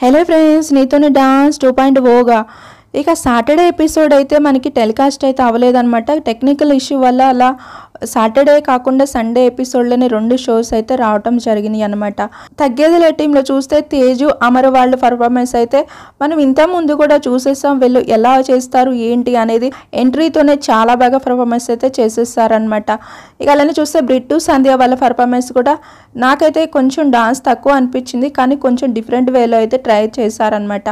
Hello friends, నీతోని dance 2.0గా ఇక Saturday episode అయితే మనకి టెలికాస్ట్ అయితే అవ్వలేదన్నమాట. టెక్నికల్ ఇష్యూ వల్ల అలా సాటర్డే కాకుండా సండే ఎపిసోడ్లోనే 2 షోస్ అయితే రావటం జరిగినాయి అనమాట. తగ్గేదిలే టీంలో చూస్తే తేజు అమర్ వాళ్ళ పర్ఫార్మెన్స్ అయితే మనం ఇంత ముందు కూడా చూసేసాం. వీళ్ళు ఎలా చేస్తారు ఏంటి అనేది ఎంట్రీతోనే చాలా బాగా పర్ఫార్మెన్స్ అయితే చేసేస్తారనమాట. ఇక అలానే చూస్తే బ్రిట్టు సంధ్య వాళ్ళ పర్ఫార్మెన్స్ కూడా నాకైతే కొంచెం డాన్స్ తక్కువ అనిపించింది, కానీ కొంచెం డిఫరెంట్ వేలో అయితే ట్రై చేశారనమాట.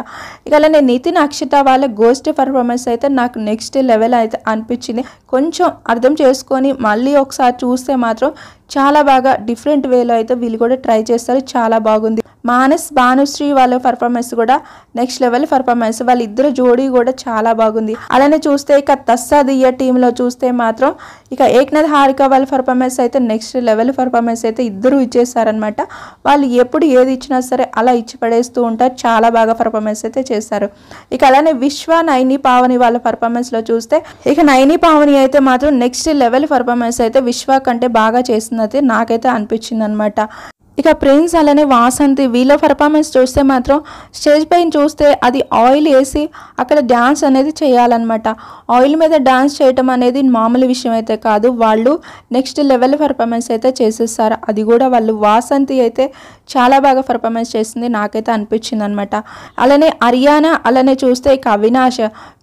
ఇక అలానే నితిన్ అక్షిత వాళ్ళ గోస్ట్ పర్ఫార్మెన్స్ అయితే నాకు నెక్స్ట్ లెవెల్ అయితే అనిపించింది. కొంచెం అర్థం చేసుకొని మళ్ళీ ఒకసారి చూస్తే మాత్రం చాలా బాగా డిఫరెంట్ వేలో అయితే వీళ్ళు కూడా ట్రై చేస్తారు. చాలా బాగుంది. మానస్ భానుశ్రీ వాళ్ళ పర్ఫార్మెన్స్ కూడా నెక్స్ట్ లెవెల్ పర్ఫార్మెన్స్. వాళ్ళిద్దరు జోడీ కూడా చాలా బాగుంది. అలానే చూస్తే ఇక తస్సాదియ్య టీంలో చూస్తే మాత్రం ఇక ఏక్నాథ్ హారిక వాళ్ళ పర్ఫార్మెన్స్ అయితే నెక్స్ట్ లెవెల్ పర్ఫార్మెన్స్ అయితే ఇద్దరు ఇచ్చేస్తారనమాట. వాళ్ళు ఎప్పుడు ఏది ఇచ్చినా సరే అలా ఇచ్చి పడేస్తూ ఉంటారు. చాలా బాగా పర్ఫార్మెన్స్ అయితే చేస్తారు. ఇక అలానే విశ్వ నైని పావని వాళ్ళ పర్ఫార్మెన్స్లో చూస్తే ఇక నైని పావని అయితే మాత్రం నెక్స్ట్ లెవెల్ పర్ఫార్మెన్స్ అయితే విశ్వ కంటే బాగా చేసింది అయితే నాకైతే అనిపించింది అనమాట. ఇక ప్రిన్స్ అలానే వాసంతి వీళ్ళ పర్ఫార్మెన్స్ చూస్తే మాత్రం స్టేజ్ పైన చూస్తే అది ఆయిల్ వేసి అక్కడ డ్యాన్స్ అనేది చేయాలన్నమాట. ఆయిల్ మీద డ్యాన్స్ చేయటం అనేది మామూలు విషయం అయితే కాదు. వాళ్ళు నెక్స్ట్ లెవెల్ పర్ఫార్మెన్స్ అయితే చేసేస్తారు. అది కూడా వాళ్ళు వాసంతి అయితే చాలా బాగా పర్ఫార్మెన్స్ చేసింది నాకైతే అనిపించింది అనమాట. అలానే హర్యానా అలానే చూస్తే ఇక అవినాష్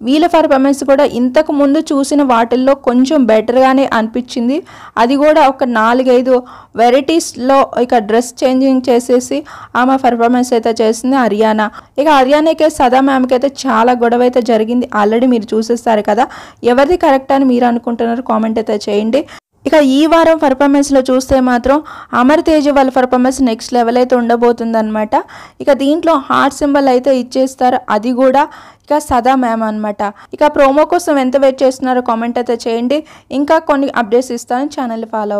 వీళ్ళ పర్ఫార్మెన్స్ కూడా ఇంతకు ముందు చూసిన వాటిల్లో కొంచెం బెటర్గానే అనిపించింది. అది కూడా ఒక 4-5 వెరైటీస్లో ఇక డ్రెస్ చేంజింగ్ చేసేసి ఆమె పర్ఫార్మెన్స్ అయితే చేసింది హర్యానా. ఇక హర్యానాకే సదా మ్యామ్కి అయితే చాలా గొడవ అయితే జరిగింది. ఆల్రెడీ మీరు చూసేస్తారు కదా. ఎవరిది కరెక్ట్ అని మీరు అనుకుంటున్నారు కామెంట్ అయితే చేయండి. ఇక ఈ వారం పర్ఫార్మెన్స్లో చూస్తే మాత్రం అమర్ తేజ్ వాళ్ళ పర్ఫార్మెన్స్ నెక్స్ట్ లెవెల్ అయితే ఉండబోతుంది అనమాట. ఇక దీంట్లో హార్ట్ సింబల్ అయితే ఇచ్చేస్తారు. అది కూడా ఇక సదా మ్యామ్ అనమాట. ఇక ప్రోమో కోసం ఎంత వెయిట్ చేస్తున్నారో కామెంట్ అయితే చేయండి. ఇంకా కొన్ని అప్డేట్స్ ఇస్తాను, ఛానల్ ఫాలో